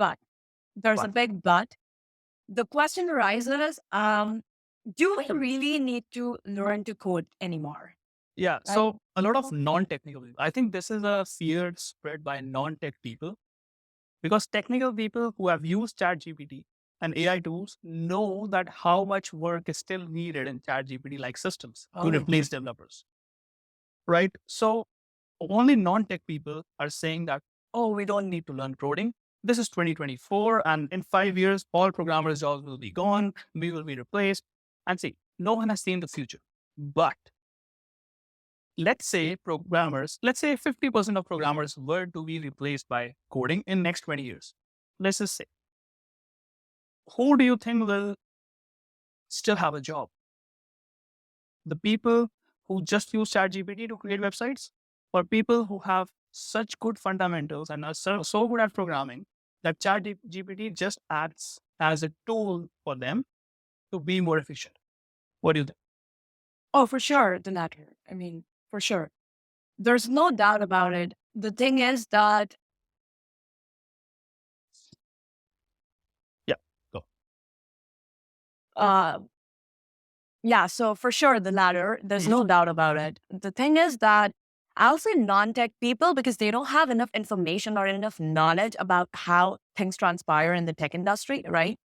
but there's a But big but. The question arises, do we really need to learn to code anymore? yeah, Right? so a lot of non-technical people. I think this is a fear spread by non-tech people because technical people who have used ChatGPT and AI tools know that how much work is still needed in ChatGPT like systems to Oh, replace developers, right? So only non-tech people are saying that, oh, we don't need to learn coding. This is 2024, and in 5 years, all programmers' jobs will be gone. We will be replaced. And see, no one has seen the future. But let's say 50% of programmers were to be replaced by coding in next 20 years. Let's just say, who do you think will still have a job? The people who just use ChatGPT to create websites, or people who have such good fundamentals and are so good at programming that ChatGPT just acts as a tool for them to be more efficient? What do you think? oh, for sure, the latter. I mean, for sure. There's no doubt about it. The thing is that, Yeah, go. uh, yeah, so for sure, the latter, there's no doubt about it. The thing is that I'll say non-tech people because they don't have enough information or enough knowledge about how things transpire in the tech industry, right?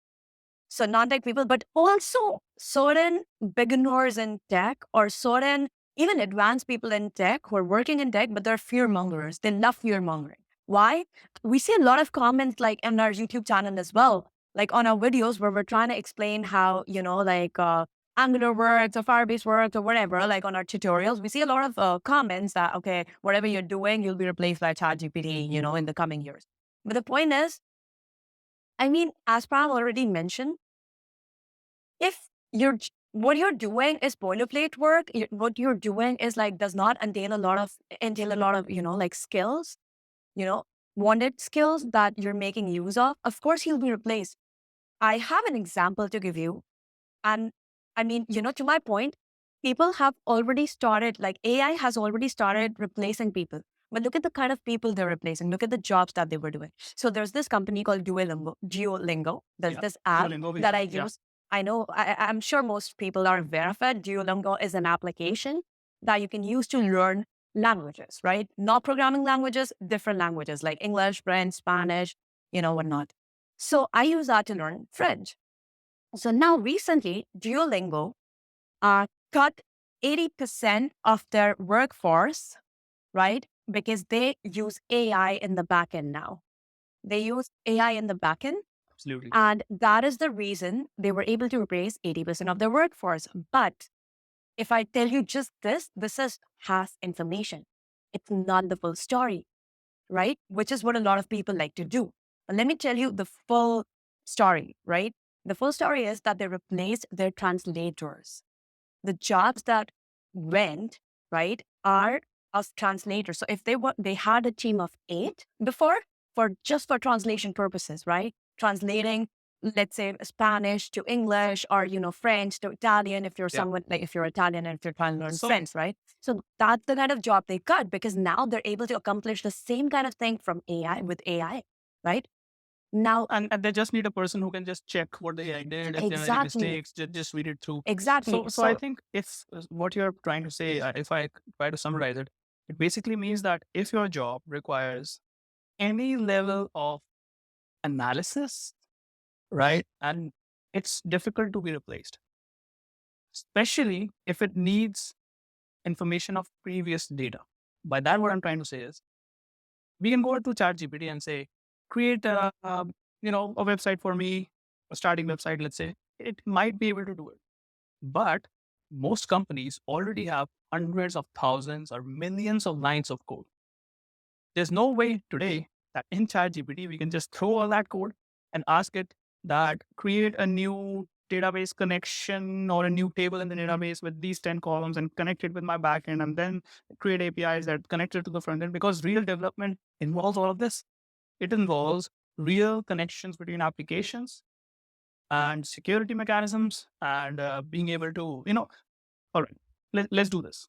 So non-tech people, but also certain beginners in tech or certain even advanced people in tech who are working in tech, but they're fear mongers. They love fear mongering. Why? We see a lot of comments like in our YouTube channel as well, like on our videos where we're trying to explain how, Angular works or Firebase works or whatever, like on our tutorials, we see a lot of comments that, okay, whatever you're doing, you'll be replaced by ChatGPT, in the coming years. But the point is, I mean, as Pam already mentioned, if what you're doing is boilerplate work, what you're doing is like does not entail a lot of like skills, you know, wanted skills that you're making use of. Of course, he'll be replaced. I have an example to give you, and I mean, to my point, people have already started like AI has already started replacing people. But look at the kind of people they're replacing. Look at the jobs that they were doing. So there's this company called Duolingo. There's Yeah, this app Duolingo, that I yeah. use. I know, I'm sure most people are aware of it. Duolingo is an application that you can use to learn languages, right? Not programming languages, different languages like English, French, Spanish, whatnot. So I use that to learn French. So now recently, Duolingo cut 80% of their workforce, right? Because they use AI in the backend now. They use AI in the backend. Absolutely. And that is the reason they were able to replace 80% of their workforce. But if I tell you just this is half information. It's not the full story, right? Which is what a lot of people like to do. But let me tell you the full story, right? The full story is that they replaced their translators. The jobs that went, right, are of translators. So if they had a team of 8 before for translation purposes, right? Translating, let's say Spanish to English or, French to Italian if you're Yeah. someone like if you're Italian and if you're trying to learn So French, right? So that's the kind of job they cut because now they're able to accomplish the same kind of thing from AI with AI, right? Now, and they just need a person who can just check what the AI did. If there are any exactly, mistakes, just read it through. exactly. So I So think if what you're trying to say, if I try to summarize it, it basically means that if your job requires any level of analysis, right, and it's difficult to be replaced, especially if it needs information of previous data. By that, what I'm trying to say is we can go to ChatGPT and say, create a website for me, a starting website, let's say. It might be able to do it. But most companies already have hundreds of thousands or millions of lines of code. There's no way today that in ChatGPT we can just throw all that code and ask it that create a new database connection or a new table in the database with these 10 columns and connect it with my backend and then create APIs that connect it to the front end because real development involves all of this. It involves real connections between applications and security mechanisms and being able to, all right, let's do this.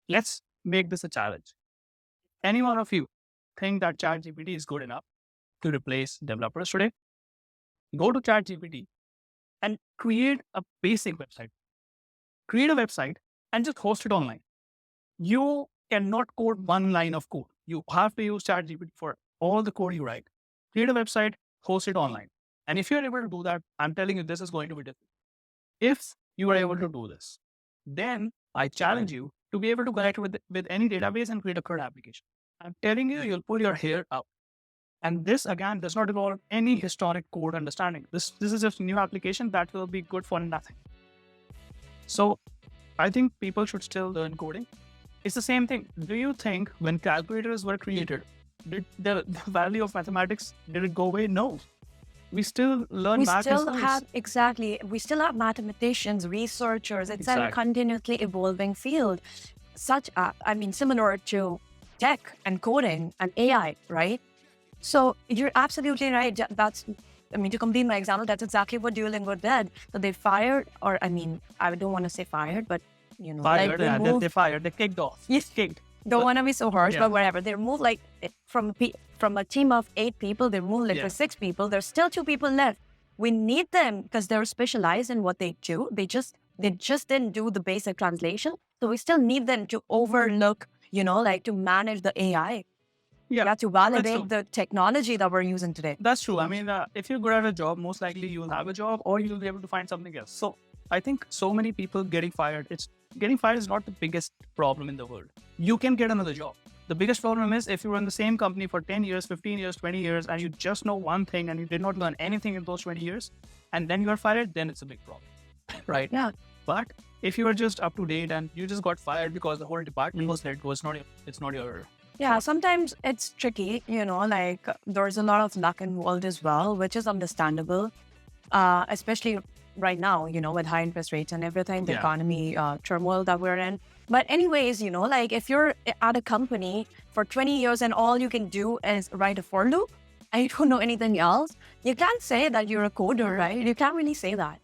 Let's make this a challenge. Any one of you think that ChatGPT is good enough? to replace developers today. Go to Chat GPT and create a basic website. Create a website and just host it online. You cannot code one line of code. You have to use Chat GPT for all the code you write. Create a website, host it online. And if you're able to do that, I'm telling you, this is going to be difficult. If you are able to do this, then I challenge you to be able to connect with any database and create a code application. I'm telling you, you'll pull your hair out. And this, again, does not involve any historic code understanding. This is just a new application that will be good for nothing. So I think people should still learn coding. It's the same thing. Do you think when calculators were created, did the value of mathematics, did it go away? No. We still learn We math. still have, exactly, we still have mathematicians, researchers. It's a continuously evolving field. Similar to tech and coding and AI, right? So you're absolutely right. To complete my example, that's exactly what Duolingo did. So they fired, or I don't want to say fired, but fired, they fired, they kicked off. Yes, kicked. Don't want to be so harsh, but whatever. They removed from a team of 8 people, they removed for 6 people. There's still 2 people left. We need them because they're specialized in what they do. They just didn't do the basic translation. So we still need them to overlook, to manage the AI. Yeah, to validate the technology that we're using today. That's true. If you're good at a job, most likely you'll have a job or you'll be able to find something else. So I think so many people getting fired, getting fired is not the biggest problem in the world. You can get another job. The biggest problem is if you were in the same company for 10 years, 15 years, 20 years, and you just know one thing and you did not learn anything in those 20 years, and then you are fired, then it's a big problem, right? Yeah. But if you are just up to date and you just got fired because the whole department was let go, it's not your... Yeah, sometimes it's tricky, there's a lot of luck involved as well, which is understandable, especially right now, with high interest rates and everything, the economy turmoil that we're in. But anyways, if you're at a company for 20 years and all you can do is write a for loop and you don't know anything else, you can't say that you're a coder, right? You can't really say that.